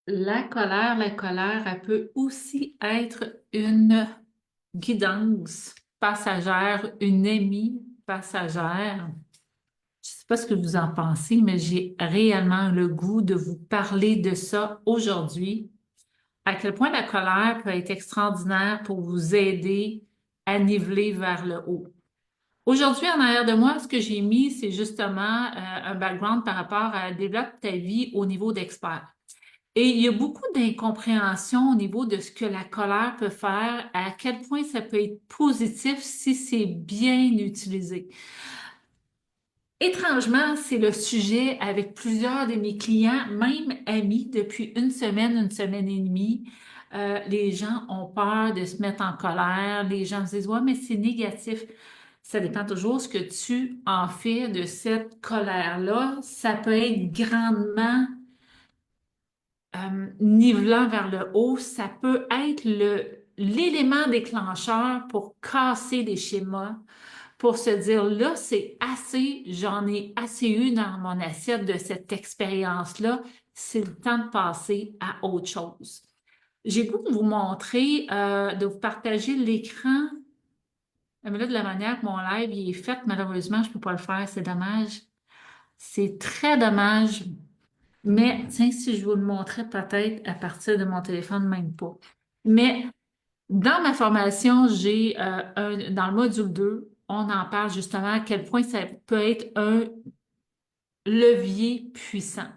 La colère, elle peut aussi être une guidance passagère, une amie passagère. Je ne sais pas ce que vous en pensez, mais j'ai réellement le goût de vous parler de ça aujourd'hui. À quel point la colère peut être extraordinaire pour vous aider à niveler vers le haut. Aujourd'hui, en arrière de moi, ce que j'ai mis, c'est justement un background par rapport à développer ta vie au niveau d'expert. Et il y a beaucoup d'incompréhension au niveau de ce que la colère peut faire, à quel point ça peut être positif si c'est bien utilisé. Étrangement, c'est le sujet avec plusieurs de mes clients, même amis, depuis une semaine et demie. Les gens ont peur de se mettre en colère. Les gens se disent, ouais, mais c'est négatif. Ça dépend toujours ce que tu en fais de cette colère-là. Ça peut être grandement nivelant vers le haut. Ça peut être l'élément déclencheur pour casser des schémas pour se dire là, c'est assez, j'en ai assez eu dans mon assiette de cette expérience-là, c'est le temps de passer à autre chose. J'ai le goût de vous montrer, de vous partager l'écran. Mais là, de la manière que mon live il est fait, malheureusement, je ne peux pas le faire, c'est dommage. C'est très dommage. Mais tiens, si je vous le montrais peut-être à partir de mon téléphone, même pas. Mais dans ma formation, dans le module 2, on en parle justement à quel point ça peut être un levier puissant.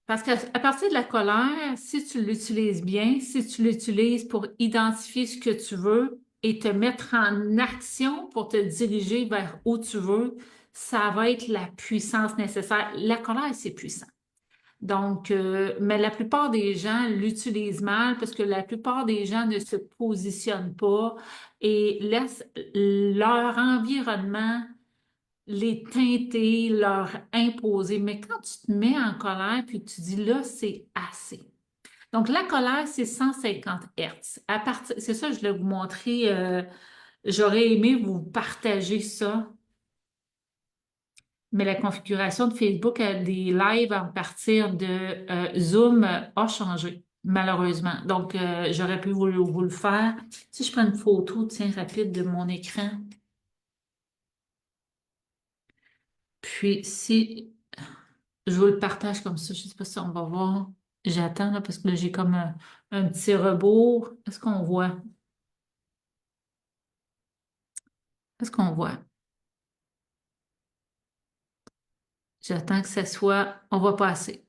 Parce qu'à partir de la colère, si tu l'utilises bien, si tu l'utilises pour identifier ce que tu veux et te mettre en action pour te diriger vers où tu veux, ça va être la puissance nécessaire. La colère, c'est puissant. Donc, mais la plupart des gens l'utilisent mal parce que la plupart des gens ne se positionnent pas et laissent leur environnement les teinter, leur imposer. Mais quand tu te mets en colère puis tu dis là, c'est assez. Donc, la colère, c'est 150 Hertz. C'est ça, je voulais vous montrer. J'aurais aimé vous partager ça, mais la configuration de Facebook a des lives à partir de Zoom a changé, malheureusement. Donc, j'aurais pu vous le faire. Si je prends une photo, tiens, rapide de mon écran. Puis, si je vous le partage comme ça, je ne sais pas si on va voir. J'attends là, parce que là, j'ai comme un petit rebours. Est-ce qu'on voit? Est-ce qu'on voit? J'attends que ça soit. On va passer.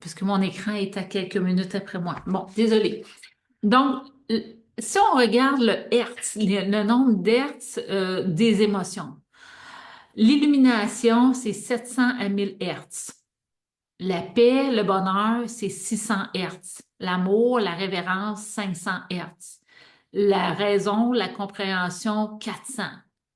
Parce que mon écran est à quelques minutes après moi. Bon, désolé. Donc, si on regarde le Hertz, le nombre d'Hertz des émotions, l'illumination, c'est 700 à 1000 Hertz. La paix, le bonheur, c'est 600 Hertz. L'amour, la révérence, 500 Hertz. La raison, la compréhension, 400.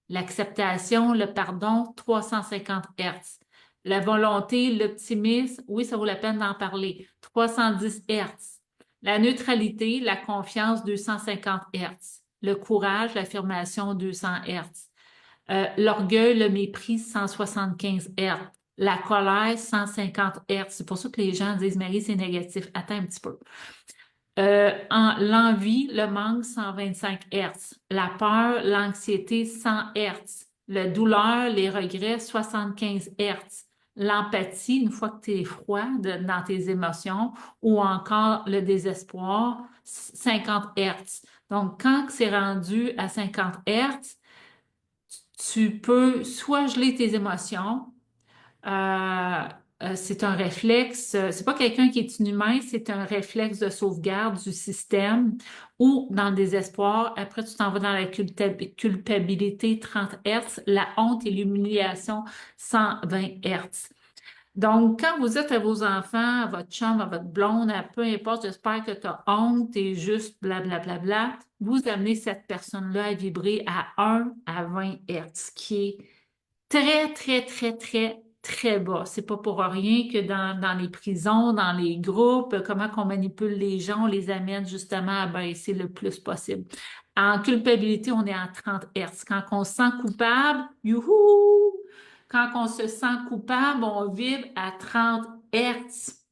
L'acceptation, le pardon, 350 Hertz. La volonté, l'optimisme, oui, ça vaut la peine d'en parler, 310 Hertz. La neutralité, la confiance, 250 Hertz. Le courage, l'affirmation, 200 Hertz. L'orgueil, le mépris, 175 Hertz. La colère, 150 Hertz. C'est pour ça que les gens disent, Marie, c'est négatif. Attends un petit peu. L'envie, le manque, 125 Hertz. La peur, l'anxiété, 100 Hertz. La douleur, les regrets, 75 Hertz. L'empathie, une fois que tu es froid dans tes émotions, ou encore le désespoir, 50 Hertz. Donc, quand c'est rendu à 50 Hertz, tu peux soit geler tes émotions, euh, c'est un réflexe, c'est pas quelqu'un qui est inhumain, c'est un réflexe de sauvegarde du système ou dans le désespoir. Après, tu t'en vas dans la culpabilité 30 Hertz, la honte et l'humiliation 120 Hertz. Donc, quand vous êtes à vos enfants, à votre chum, à votre blonde, à peu importe, j'espère que tu as honte et juste blablabla, bla, bla, bla, vous amenez cette personne-là à vibrer à 1 à 20 Hertz, qui est très, très, très, très, très bas. C'est pas pour rien que dans les prisons, dans les groupes, comment qu'on manipule les gens, on les amène justement à baisser le plus possible. En culpabilité, on est à 30 Hertz. Quand on se sent coupable, youhou! Quand on se sent coupable, on vibre à 30 Hertz.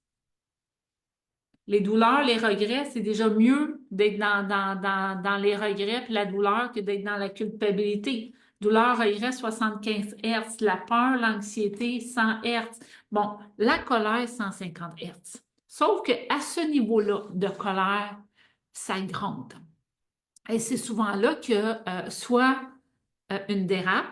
Les douleurs, les regrets, c'est déjà mieux d'être dans les regrets et la douleur que d'être dans la culpabilité. Douleur, regret, 75 Hertz. La peur, l'anxiété, 100 Hertz. Bon, la colère, 150 Hertz. Sauf qu'à ce niveau-là de colère, ça gronde. Et c'est souvent là que soit une dérape,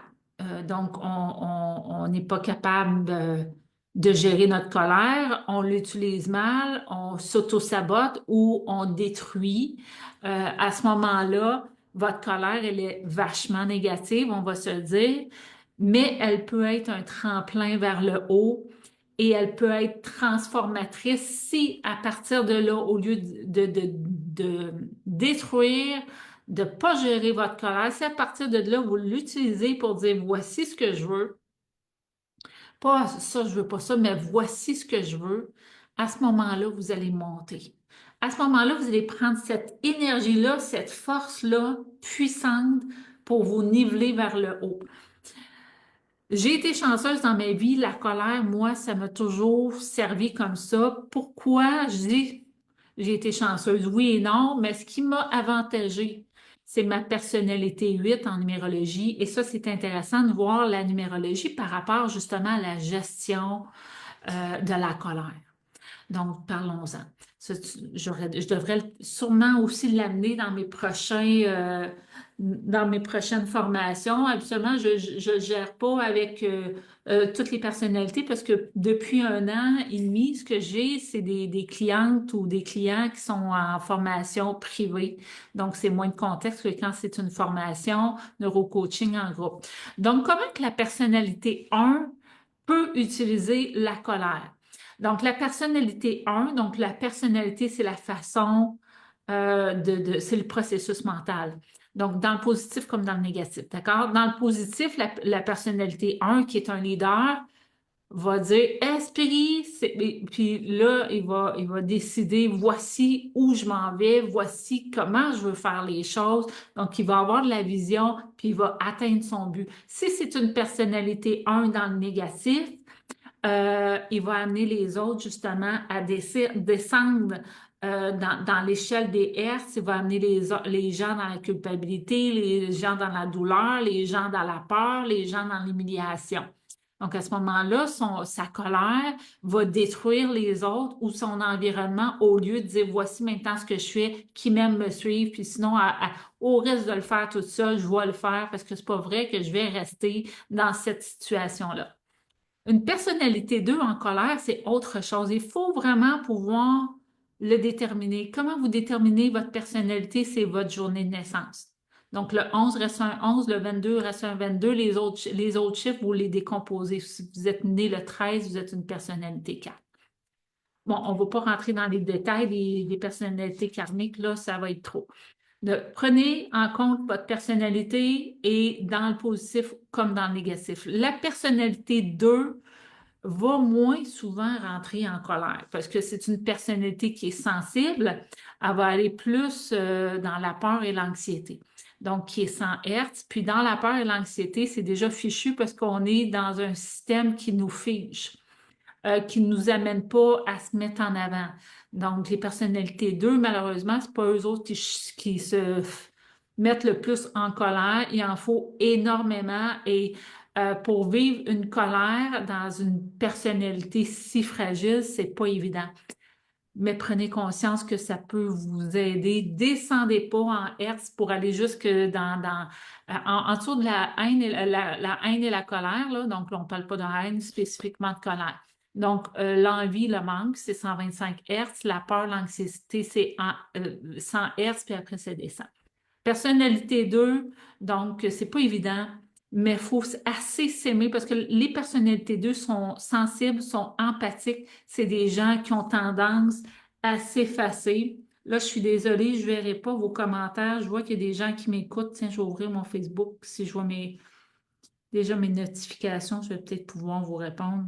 donc on n'est pas capable de gérer notre colère, on l'utilise mal, on s'auto-sabote ou on détruit. À ce moment-là, votre colère, elle est vachement négative, on va se le dire, mais elle peut être un tremplin vers le haut et elle peut être transformatrice si à partir de là, au lieu de détruire, de ne pas gérer votre colère, si à partir de là, vous l'utilisez pour dire voici ce que je veux, pas ça, je veux pas ça, mais voici ce que je veux, à ce moment-là, vous allez monter. À ce moment-là, vous allez prendre cette énergie-là, cette force-là puissante pour vous niveler vers le haut. J'ai été chanceuse dans ma vie. La colère, moi, ça m'a toujours servi comme ça. Pourquoi je dis j'ai été chanceuse? Oui et non, mais ce qui m'a avantagée, c'est ma personnalité 8 en numérologie. Et ça, c'est intéressant de voir la numérologie par rapport justement à la gestion de la colère. Donc, parlons-en. Je devrais sûrement aussi l'amener dans mes prochaines formations. Habituellement, je ne gère pas avec toutes les personnalités parce que depuis 1 an et demi, ce que j'ai, c'est des clientes ou des clients qui sont en formation privée. Donc, c'est moins de contexte que quand c'est une formation neurocoaching en groupe. Donc, comment que la personnalité 1 peut utiliser la colère? Donc, la personnalité 1, donc la personnalité, c'est la façon c'est le processus mental. Donc, dans le positif comme dans le négatif, d'accord? Dans le positif, la personnalité 1, qui est un leader, va dire esprit, puis là, il va décider voici où je m'en vais, voici comment je veux faire les choses. Donc, il va avoir de la vision, puis il va atteindre son but. Si c'est une personnalité 1 dans le négatif, il va amener les autres justement à descendre dans l'échelle des Hertz. Il va amener les gens dans la culpabilité, les gens dans la douleur, les gens dans la peur, les gens dans l'humiliation. Donc, à ce moment-là, sa colère va détruire les autres ou son environnement au lieu de dire voici maintenant ce que je fais, qui m'aime me suivre, puis sinon, au risque de le faire tout seul, je vais le faire parce que c'est pas vrai que je vais rester dans cette situation-là. Une personnalité 2 en colère, c'est autre chose. Il faut vraiment pouvoir le déterminer. Comment vous déterminez votre personnalité? C'est votre journée de naissance. Donc, le 11 reste un 11, le 22 reste un 22. Les autres chiffres, vous les décomposez. Si vous êtes né le 13, vous êtes une personnalité 4. Bon, on ne va pas rentrer dans les détails des personnalités karmiques, là, ça va être trop. Prenez en compte votre personnalité et dans le positif comme dans le négatif. La personnalité 2 va moins souvent rentrer en colère parce que c'est une personnalité qui est sensible. Elle va aller plus dans la peur et l'anxiété. Donc, qui est 100 Hertz. Puis dans la peur et l'anxiété, c'est déjà fichu parce qu'on est dans un système qui nous fige, qui ne nous amène pas à se mettre en avant. Donc, les personnalités 2, malheureusement, c'est pas eux autres qui se mettent le plus en colère. Il en faut énormément et pour vivre une colère dans une personnalité si fragile, c'est pas évident. Mais prenez conscience que ça peut vous aider. Descendez pas en hertz pour aller jusque en dessous de la haine la haine et la colère, là. Donc, là, on parle pas de haine, spécifiquement de colère. Donc, l'envie, le manque, c'est 125 Hertz. La peur, l'anxiété, c'est 100 Hertz, puis après, ça descend. Personnalité 2, donc, c'est pas évident, mais il faut assez s'aimer parce que les personnalités 2 sont sensibles, sont empathiques. C'est des gens qui ont tendance à s'effacer. Là, je suis désolée, je ne verrai pas vos commentaires. Je vois qu'il y a des gens qui m'écoutent. Tiens, je vais ouvrir mon Facebook. Si je vois déjà mes notifications, je vais peut-être pouvoir vous répondre.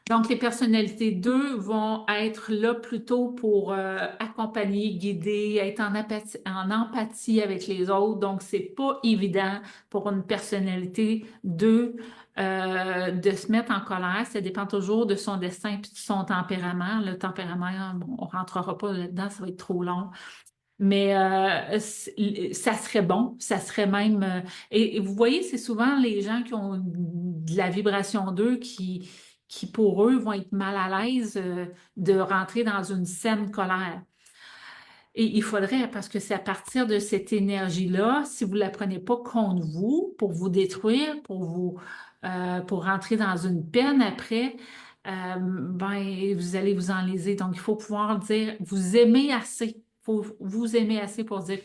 Donc, les personnalités 2 vont être là plutôt pour accompagner, guider, être en empathie avec les autres. Donc, c'est pas évident pour une personnalité 2 de se mettre en colère. Ça dépend toujours de son destin et de son tempérament. Le tempérament, bon, on ne rentrera pas là-dedans, ça va être trop long. Mais ça serait bon, ça serait même... et vous voyez, c'est souvent les gens qui ont de la vibration 2 qui pour eux, vont être mal à l'aise de rentrer dans une saine colère. Et il faudrait, parce que c'est à partir de cette énergie-là, si vous ne la prenez pas contre vous, pour vous détruire, pour rentrer dans une peine après, ben, vous allez vous enliser. Donc, il faut pouvoir dire, vous aimez assez. Il faut vous aimer assez pour dire,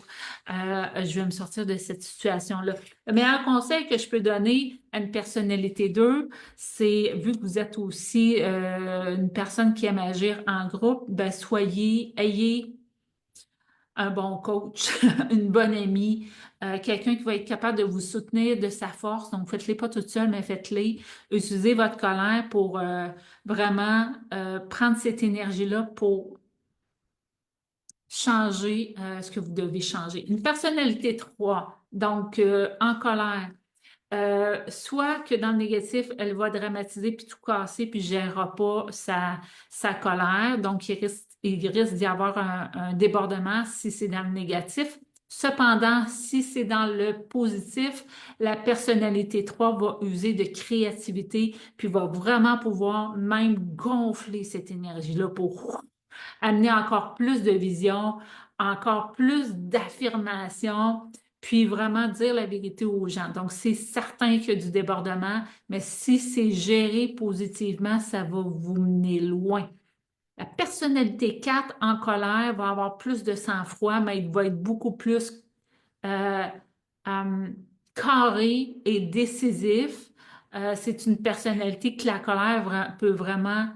je vais me sortir de cette situation-là. Le meilleur conseil que je peux donner à une personnalité 2, c'est, vu que vous êtes aussi une personne qui aime agir en groupe, ben, ayez un bon coach, une bonne amie, quelqu'un qui va être capable de vous soutenir de sa force. Donc, faites-les pas toute seule, mais faites-les. Utilisez votre colère pour vraiment prendre cette énergie-là pour changer ce que vous devez changer. Une personnalité 3, donc en colère. Soit que dans le négatif, elle va dramatiser puis tout casser puis ne gérera pas sa colère. Donc, il risque d'y avoir un débordement si c'est dans le négatif. Cependant, si c'est dans le positif, la personnalité 3 va user de créativité puis va vraiment pouvoir même gonfler cette énergie-là pour amener encore plus de vision, encore plus d'affirmation, puis vraiment dire la vérité aux gens. Donc, c'est certain qu'il y a du débordement, mais si c'est géré positivement, ça va vous mener loin. La personnalité 4 en colère va avoir plus de sang-froid, mais il va être beaucoup plus euh, euh, carré et décisif. C'est une personnalité que la colère peut vraiment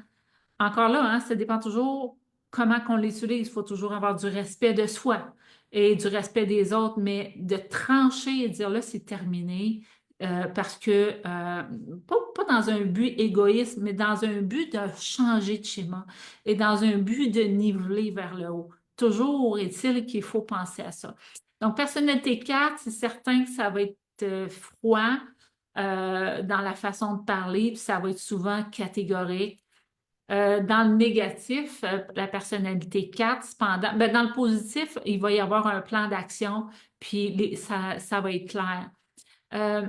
encore là, hein, ça dépend toujours comment qu'on l'utilise. Il faut toujours avoir du respect de soi et du respect des autres, mais de trancher et dire là, c'est terminé parce que, pas dans un but égoïste, mais dans un but de changer de schéma et dans un but de niveler vers le haut. Toujours est-il qu'il faut penser à ça. Donc, personnalité 4, c'est certain que ça va être froid dans la façon de parler, puis ça va être souvent catégorique. Dans le négatif, la personnalité 4, cependant, ben, dans le positif, il va y avoir un plan d'action, puis ça va être clair. Euh,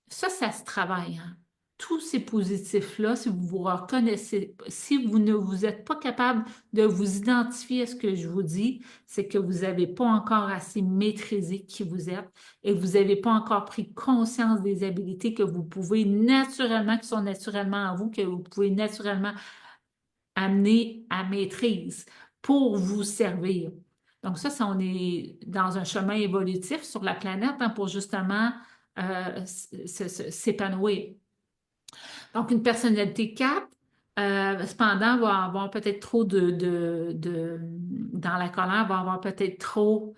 ça se travaille, hein. Tous ces positifs-là, si vous vous reconnaissez, si vous ne vous êtes pas capable de vous identifier à ce que je vous dis, c'est que vous n'avez pas encore assez maîtrisé qui vous êtes et vous n'avez pas encore pris conscience des habilités que vous pouvez naturellement, qui sont naturellement en vous, que vous pouvez naturellement amener à maîtrise pour vous servir. Donc ça, on est dans un chemin évolutif sur la planète hein, pour justement s'épanouir. Donc, une personnalité 4, cependant, va avoir peut-être trop dans la colère, va avoir peut-être trop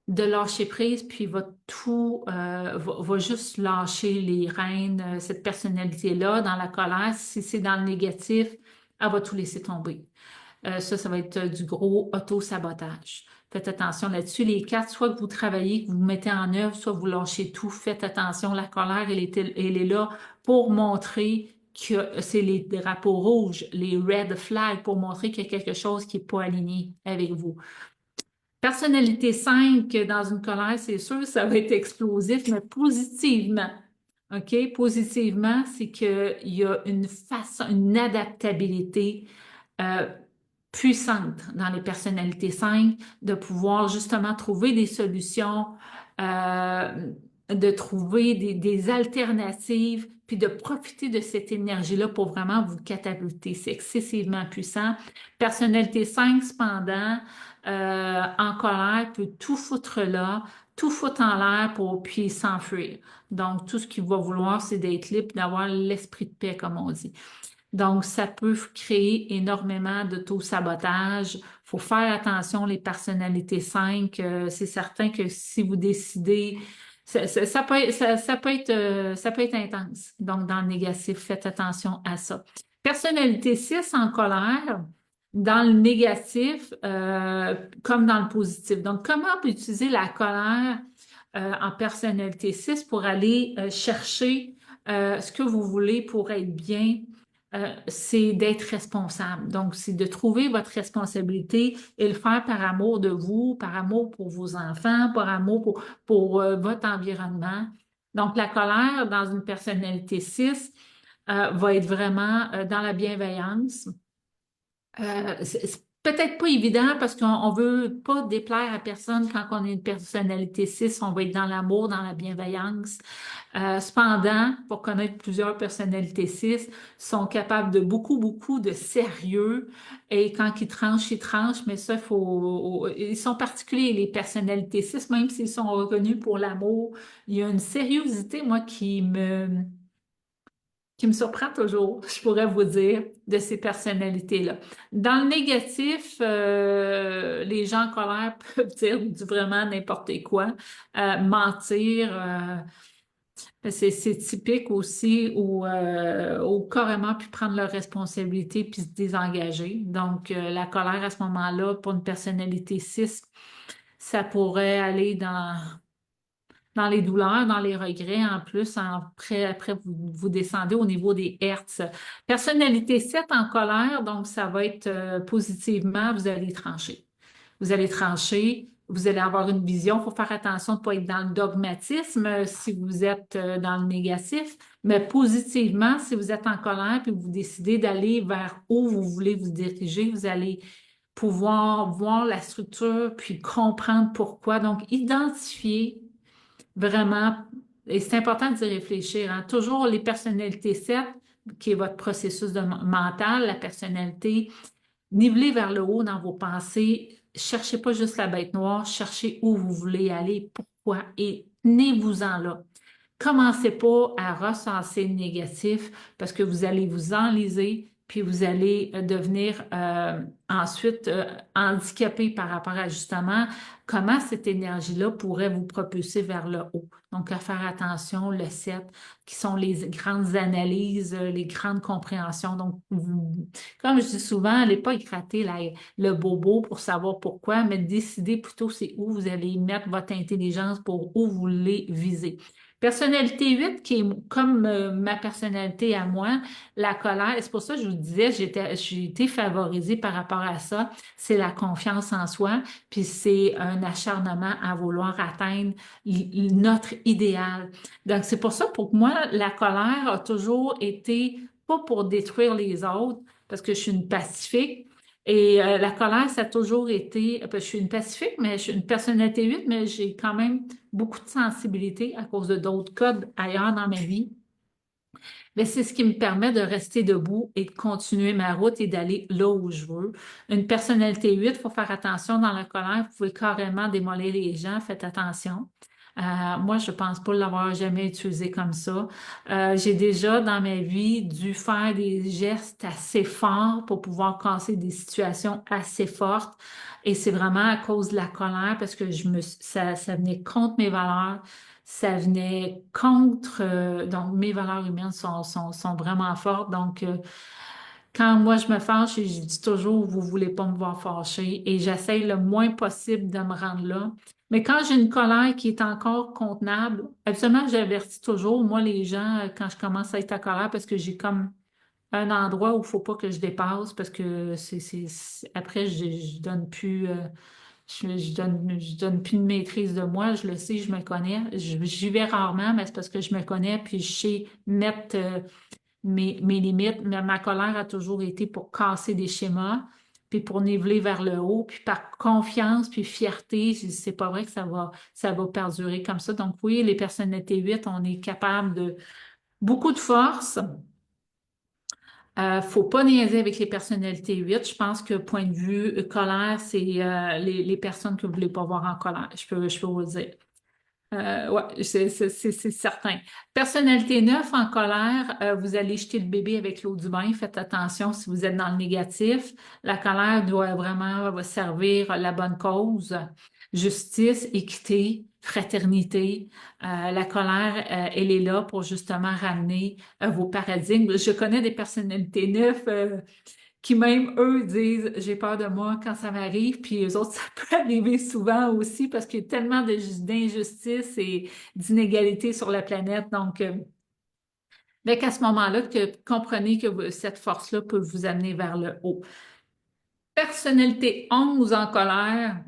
de lâcher prise, puis va juste lâcher les rênes, cette personnalité-là, dans la colère. Si c'est dans le négatif, elle va tout laisser tomber. Ça va être du gros auto-sabotage. Faites attention là-dessus. Les quatre, soit que vous travaillez, que vous mettez en œuvre, soit vous lâchez tout. Faites attention. La colère, elle est là pour montrer que c'est les drapeaux rouges, les red flags, pour montrer qu'il y a quelque chose qui n'est pas aligné avec vous. Personnalité 5 dans une colère, c'est sûr, ça va être explosif, mais positivement. OK? Positivement, c'est qu'il y a une façon, une adaptabilité euh, puissante dans les personnalités 5 de pouvoir justement trouver des solutions, de trouver des alternatives, puis de profiter de cette énergie-là pour vraiment vous catapulter. C'est excessivement puissant. Personnalité 5, cependant, en colère, peut tout foutre là, tout foutre en l'air pour puis s'enfuir. Donc, tout ce qu'il va vouloir, c'est d'être libre, d'avoir l'esprit de paix, comme on dit. Donc, ça peut créer énormément d'auto-sabotage. Il faut faire attention, les personnalités 5. C'est certain que si vous décidez, ça peut être intense. Donc, dans le négatif, faites attention à ça. Personnalité 6 en colère, dans le négatif comme dans le positif. Donc, comment on peut utiliser la colère en personnalité 6 pour aller chercher ce que vous voulez pour être bien. C'est d'être responsable. Donc, c'est de trouver votre responsabilité et le faire par amour de vous, par amour pour vos enfants, par amour pour votre environnement. Donc, la colère dans une personnalité 6 va être vraiment dans la bienveillance. C'est peut-être pas évident parce qu'on veut pas déplaire à personne quand on est une personnalité 6, on va être dans l'amour, dans la bienveillance. Cependant, pour connaître plusieurs personnalités 6, sont capables de beaucoup de sérieux et quand ils tranchent, mais ça, ils sont particuliers, les personnalités 6, même s'ils sont reconnus pour l'amour. Il y a une sériosité, moi, qui me surprend toujours, je pourrais vous dire, de ces personnalités-là. Dans le négatif, les gens en colère peuvent dire vraiment n'importe quoi, mentir, c'est typique aussi ou carrément puis prendre leurs responsabilités puis se désengager. Donc, la colère à ce moment-là, pour une personnalité 6, ça pourrait aller dans les douleurs, dans les regrets, en plus, après vous descendez au niveau des hertz. Personnalité 7 en colère, donc ça va être positivement, vous allez trancher. Vous allez trancher, vous allez avoir une vision. Il faut faire attention de ne pas être dans le dogmatisme si vous êtes dans le négatif, mais positivement, si vous êtes en colère puis vous décidez d'aller vers où vous voulez vous diriger, vous allez pouvoir voir la structure puis comprendre pourquoi. Donc, identifier vraiment, et c'est important d'y réfléchir, hein. Toujours les personnalités 7, qui est votre processus mental, la personnalité, nivelez vers le haut dans vos pensées. Cherchez pas juste la bête noire, cherchez où vous voulez aller, pourquoi, et tenez-vous-en là. Commencez pas à recenser le négatif parce que vous allez vous enliser, puis vous allez devenir ensuite handicapé par rapport à justement comment cette énergie-là pourrait vous propulser vers le haut. Donc, à faire attention, le 7, qui sont les grandes analyses, les grandes compréhensions. Donc, comme je dis souvent, n'allez pas écrater le bobo pour savoir pourquoi, mais décidez plutôt c'est où vous allez mettre votre intelligence pour où vous voulez viser. Personnalité 8, qui est comme ma personnalité à moi, la colère, et c'est pour ça que je vous disais, j'ai été favorisée par rapport à ça, c'est la confiance en soi, puis c'est un acharnement à vouloir atteindre notre idéal. Donc, c'est pour ça, pour moi, la colère a toujours été pas pour détruire les autres, parce que je suis une pacifique, et la colère, ça a toujours été, parce que je suis une pacifique, mais je suis une personnalité 8, mais j'ai quand même beaucoup de sensibilité à cause de d'autres codes ailleurs dans ma vie. Mais c'est ce qui me permet de rester debout et de continuer ma route et d'aller là où je veux. Une personnalité 8, il faut faire attention dans la colère. Vous pouvez carrément démolir les gens. Faites attention. Moi, je pense pas l'avoir jamais utilisé comme ça. J'ai déjà dans ma vie dû faire des gestes assez forts pour pouvoir casser des situations assez fortes. Et c'est vraiment à cause de la colère parce que ça venait contre mes valeurs. Ça venait contre, donc mes valeurs humaines sont vraiment fortes. Donc, quand moi je me fâche, je dis toujours, vous voulez pas me voir fâcher et j'essaye le moins possible de me rendre là. Mais quand j'ai une colère qui est encore contenable, absolument, j'avertis toujours, moi, les gens, quand je commence à être à colère, parce que j'ai comme un endroit où il faut pas que je dépasse, parce que après, je donne plus, je donne plus de maîtrise de moi, je le sais, je me connais. J'y vais rarement, mais c'est parce que je me connais, puis je sais mettre mes limites. Ma colère a toujours été pour casser des schémas, puis pour niveler vers le haut, puis par confiance, puis fierté, c'est pas vrai que ça va perdurer comme ça. Donc oui, les personnalités 8, on est capable de beaucoup de force. Faut pas niaiser avec les personnalités 8. Je pense que point de vue colère, c'est les personnes que vous voulez pas voir en colère. Je peux vous le dire. Ouais, c'est certain. Personnalité 9 en colère, vous allez jeter le bébé avec l'eau du bain. Faites attention si vous êtes dans le négatif. La colère doit vraiment servir la bonne cause, justice, équité, fraternité. La colère, elle est là pour justement ramener vos paradigmes. Je connais des personnalités 9 qui même eux disent j'ai peur de moi quand ça m'arrive, puis eux autres, ça peut arriver souvent aussi parce qu'il y a tellement d'injustice et d'inégalités sur la planète. Donc, mais qu'à ce moment-là, que comprenez que cette force-là peut vous amener vers le haut. Personnalité 11 en colère.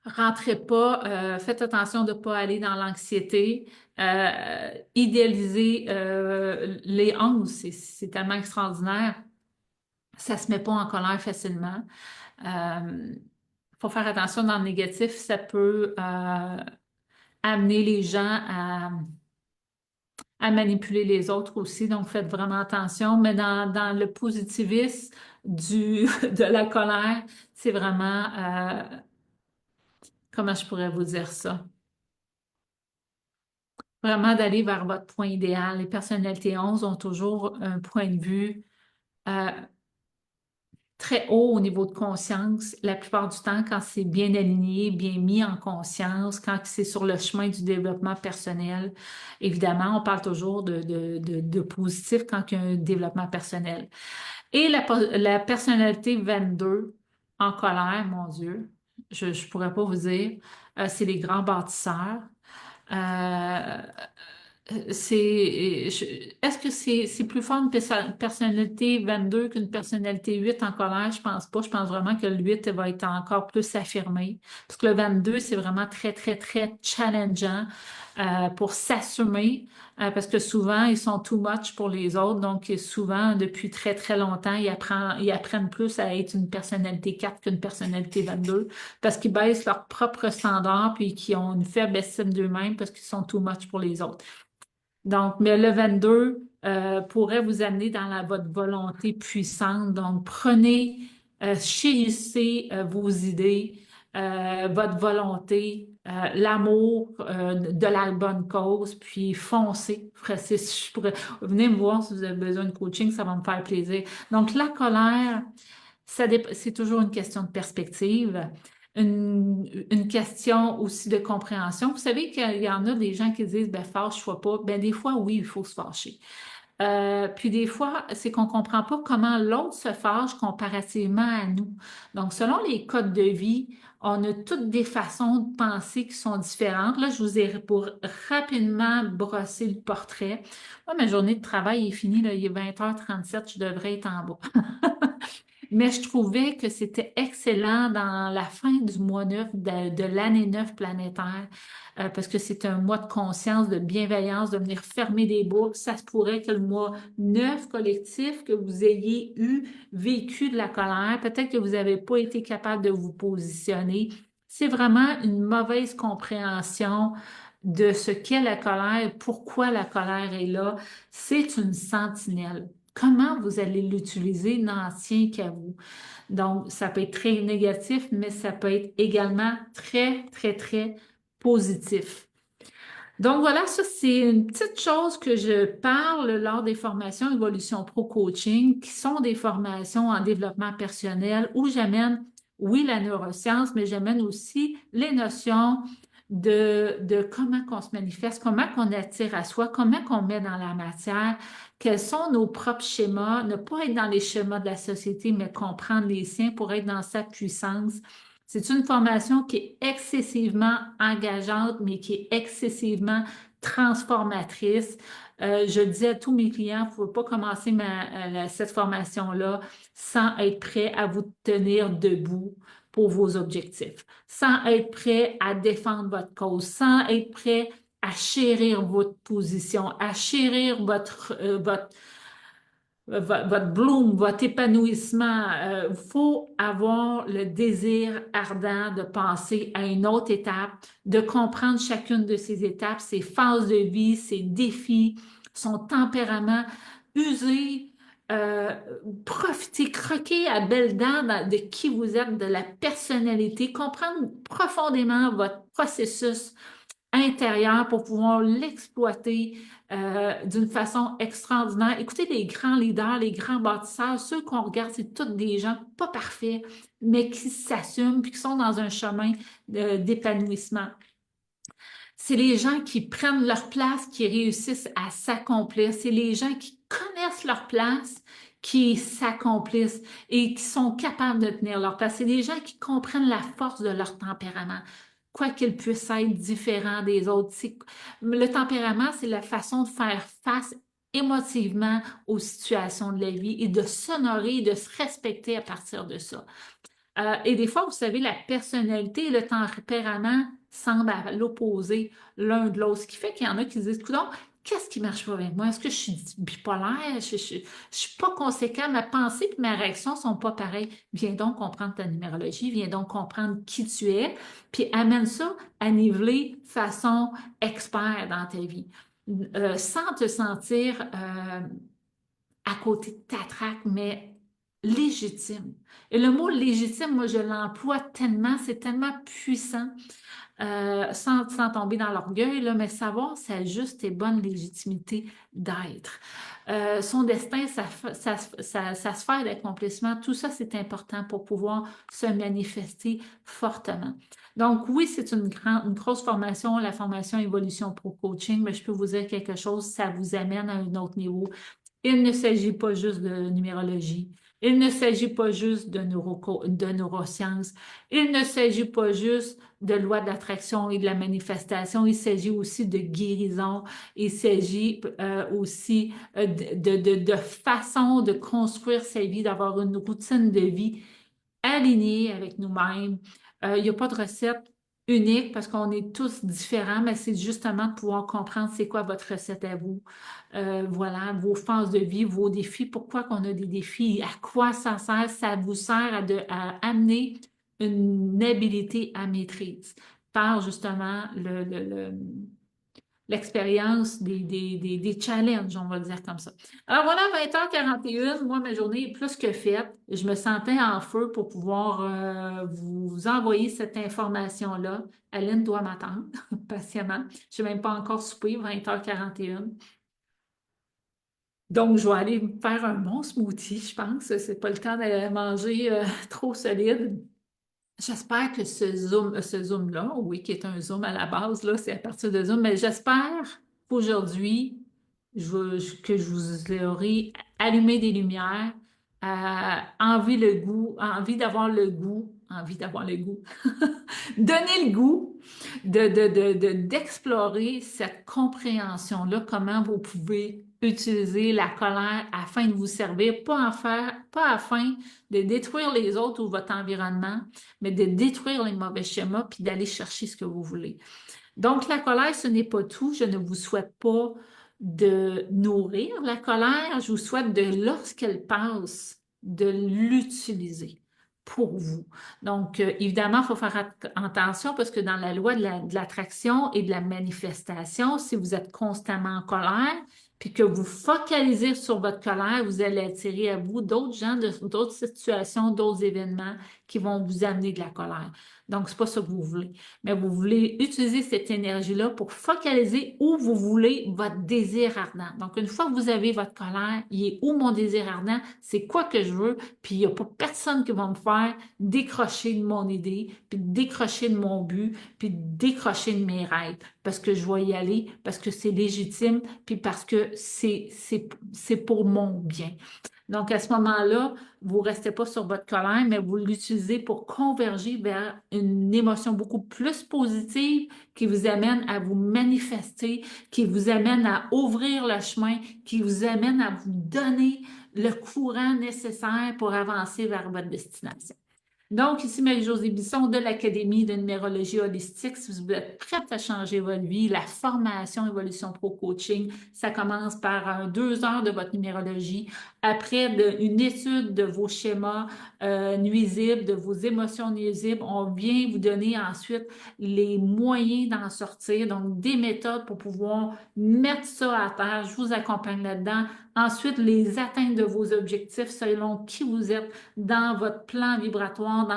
Rentrez pas, faites attention de ne pas aller dans l'anxiété. Idéalisez les 11, c'est tellement extraordinaire. Ça se met pas en colère facilement. Faut faire attention dans le négatif, ça peut amener les gens à manipuler les autres aussi, donc faites vraiment attention. Mais dans le positivisme de la colère, c'est vraiment, comment je pourrais vous dire ça? Vraiment d'aller vers votre point idéal. Les personnalités 11 ont toujours un point de vue euh, très haut au niveau de conscience. La plupart du temps, quand c'est bien aligné, bien mis en conscience, quand c'est sur le chemin du développement personnel, évidemment, on parle toujours de positif quand il y a un développement personnel. Et la personnalité 22 en colère, mon Dieu, je ne pourrais pas vous dire, c'est les grands bâtisseurs. Euh, est-ce que c'est plus fort une personnalité 22 qu'une personnalité 8 en colère? Je pense pas. Je pense vraiment que le 8 va être encore plus affirmé. Parce que le 22, c'est vraiment très, très, très challengeant pour s'assumer. Parce que souvent, ils sont too much pour les autres. Donc, souvent, depuis très, très longtemps, ils apprennent plus à être une personnalité 4 qu'une personnalité 22 parce qu'ils baissent leurs propres standards puis qu'ils ont une faible estime d'eux-mêmes parce qu'ils sont too much pour les autres. Donc, mais le 22 pourrait vous amener dans votre volonté puissante. Donc, prenez, chérissez vos idées, votre volonté, l'amour de la bonne cause, puis foncez. Venez me voir si vous avez besoin de coaching, ça va me faire plaisir. Donc, la colère, c'est toujours une question de perspective, une question aussi de compréhension. Vous savez qu'il y en a des gens qui disent, ben, fâche-toi pas. Ben, des fois, oui, il faut se fâcher. Puis des fois, c'est qu'on ne comprend pas comment l'autre se fâche comparativement à nous. Donc, selon les codes de vie, on a toutes des façons de penser qui sont différentes. Là, je vous ai pour rapidement brosser le portrait. Moi, ma journée de travail est finie, là, il est 20h37, je devrais être en bas. Mais je trouvais que c'était excellent dans la fin du mois 9 de l'année 9 planétaire, parce que c'est un mois de conscience, de bienveillance, de venir fermer des boucles. Ça se pourrait que le mois 9 collectif, que vous ayez vécu de la colère, peut-être que vous n'avez pas été capable de vous positionner. C'est vraiment une mauvaise compréhension de ce qu'est la colère, pourquoi la colère est là. C'est une sentinelle. Comment vous allez l'utiliser n'en tient qu'à vous. Donc, ça peut être très négatif, mais ça peut être également très, très, très positif. Donc voilà, ça c'est une petite chose que je parle lors des formations Évolution Pro Coaching, qui sont des formations en développement personnel où j'amène, oui, la neuroscience, mais j'amène aussi les notions de comment qu'on se manifeste, comment qu'on attire à soi, comment qu'on met dans la matière, quels sont nos propres schémas, ne pas être dans les schémas de la société, mais comprendre les siens pour être dans sa puissance. C'est une formation qui est excessivement engageante, mais qui est excessivement transformatrice. Je dis à tous mes clients, vous ne pouvez pas commencer cette formation-là sans être prêt à vous tenir debout pour vos objectifs, sans être prêt à défendre votre cause, sans être prêt à chérir votre position, à chérir votre bloom, votre épanouissement. Il faut avoir le désir ardent de passer à une autre étape, de comprendre chacune de ces étapes, ses phases de vie, ses défis, son tempérament, user, euh, profiter, croquer à belles dents de qui vous êtes, de la personnalité, comprendre profondément votre processus intérieur pour pouvoir l'exploiter d'une façon extraordinaire. Écoutez, les grands leaders, les grands bâtisseurs, ceux qu'on regarde, c'est tous des gens pas parfaits, mais qui s'assument puis qui sont dans un chemin d'épanouissement. C'est les gens qui prennent leur place, qui réussissent à s'accomplir. C'est les gens qui connaissent leur place, qui s'accomplissent et qui sont capables de tenir leur place. C'est des gens qui comprennent la force de leur tempérament, quoi qu'il puisse être différent des autres. Le tempérament, c'est la façon de faire face émotivement aux situations de la vie et de s'honorer, de se respecter à partir de ça. Et des fois, vous savez, la personnalité et le tempérament semblent à l'opposé l'un de l'autre, ce qui fait qu'il y en a qui se disent, coudonc, qu'est-ce qui marche pas avec moi? Est-ce que je suis bipolaire? Je suis pas conséquent. Ma pensée et ma réaction sont pas pareilles. Viens donc comprendre ta numérologie, viens donc comprendre qui tu es, puis amène ça à niveler façon expert dans ta vie. Sans te sentir à côté de ta traque, mais légitime. Et le mot légitime, moi, je l'emploie tellement, c'est tellement puissant, sans tomber dans l'orgueil, là, mais savoir sa juste et bonne légitimité d'être. Son destin, sa sphère d'accomplissement, tout ça, c'est important pour pouvoir se manifester fortement. Donc, oui, c'est une grosse formation, la formation Évolution Pro Coaching, mais je peux vous dire quelque chose, ça vous amène à un autre niveau. Il ne s'agit pas juste de numérologie. Il ne s'agit pas juste de neurosciences. Il ne s'agit pas juste de loi d'attraction et de la manifestation. Il s'agit aussi de guérison. Il s'agit aussi de façon de construire sa vie, d'avoir une routine de vie alignée avec nous-mêmes. Il n'y a pas de recette unique parce qu'on est tous différents, mais c'est justement de pouvoir comprendre c'est quoi votre recette à vous. Voilà, vos phases de vie, vos défis, pourquoi qu'on a des défis, à quoi ça sert, ça vous sert à amener une habilité à maîtrise par justement l'expérience des challenges, on va le dire comme ça. Alors voilà, 20h41, moi, ma journée est plus que faite. Je me sentais en feu pour pouvoir vous envoyer cette information-là. Aline doit m'attendre patiemment. Je n'ai même pas encore soupé, 20h41. Donc, je vais aller me faire un bon smoothie, je pense. C'est pas le temps de manger trop solide. J'espère que ce Zoom-là, oui, qui est un Zoom à la base, là, c'est à partir de Zoom, mais j'espère qu'aujourd'hui, que je vous aurai allumé des lumières, envie d'avoir le goût, donner le goût d'explorer cette compréhension-là, comment vous pouvez utiliser la colère afin de vous servir, pas afin de détruire les autres ou votre environnement, mais de détruire les mauvais schémas puis d'aller chercher ce que vous voulez. Donc, la colère, ce n'est pas tout. Je ne vous souhaite pas de nourrir la colère. Je vous souhaite lorsqu'elle passe, de l'utiliser pour vous. Donc, évidemment, il faut faire attention parce que dans la loi de l'attraction et de la manifestation, si vous êtes constamment en colère, puis que vous focalisez sur votre colère, vous allez attirer à vous d'autres gens, d'autres situations, d'autres événements qui vont vous amener de la colère. Donc, c'est pas ça que vous voulez. Mais vous voulez utiliser cette énergie-là pour focaliser où vous voulez votre désir ardent. Donc, une fois que vous avez votre colère, il est où mon désir ardent? C'est quoi que je veux? Puis, il n'y a pas personne qui va me faire décrocher de mon idée, puis décrocher de mon but, puis décrocher de mes rêves. Parce que je vais y aller, parce que c'est légitime, puis parce que c'est pour mon bien. Donc, à ce moment-là, vous ne restez pas sur votre colère, mais vous l'utilisez pour converger vers une émotion beaucoup plus positive qui vous amène à vous manifester, qui vous amène à ouvrir le chemin, qui vous amène à vous donner le courant nécessaire pour avancer vers votre destination. Donc, ici Marie-Josée Bisson de l'Académie de numérologie holistique. Si vous êtes prête à changer votre vie, la formation Évolution Pro Coaching, ça commence par 2 heures de votre numérologie. Après une étude de vos schémas nuisibles, de vos émotions nuisibles, on vient vous donner ensuite les moyens d'en sortir, donc des méthodes pour pouvoir mettre ça à terre. Je vous accompagne là-dedans. Ensuite, les atteintes de vos objectifs selon qui vous êtes dans votre plan vibratoire,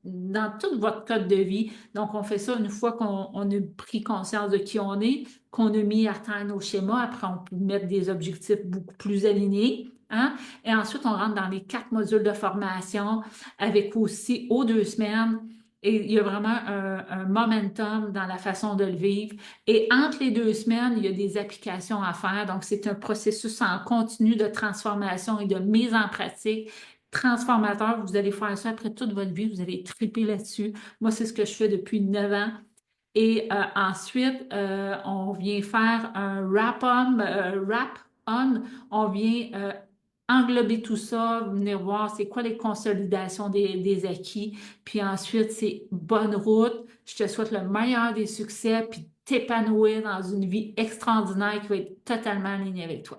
dans tout votre code de vie. Donc, on fait ça une fois qu'on a pris conscience de qui on est, qu'on a mis à terre nos schémas. Après, on peut mettre des objectifs beaucoup plus alignés. Hein? Et ensuite, on rentre dans les 4 modules de formation avec aussi aux 2 semaines Et il y a vraiment un momentum dans la façon de le vivre. Et entre les 2 semaines, il y a des applications à faire. Donc, c'est un processus en continu de transformation et de mise en pratique transformateur. Vous allez faire ça après toute votre vie. Vous allez triper là-dessus. Moi, c'est ce que je fais depuis 9 ans. Et ensuite, on vient faire un wrap-on. On vient englober tout ça, venir voir c'est quoi les consolidations des acquis. Puis ensuite, c'est bonne route. Je te souhaite le meilleur des succès, puis t'épanouir dans une vie extraordinaire qui va être totalement alignée avec toi.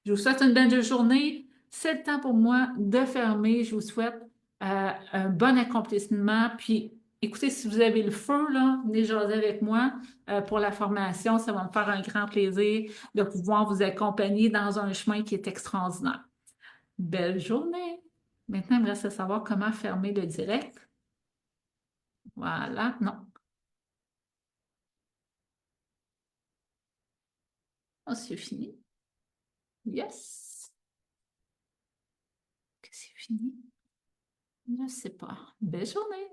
Je vous souhaite une belle journée. C'est le temps pour moi de fermer. Je vous souhaite un bon accomplissement. Puis, écoutez, si vous avez le feu, là, venez jaser avec moi pour la formation. Ça va me faire un grand plaisir de pouvoir vous accompagner dans un chemin qui est extraordinaire. Belle journée! Maintenant, il me reste à savoir comment fermer le direct. Voilà. Non. Oh, c'est fini. Yes! Que c'est fini? Je ne sais pas. Belle journée!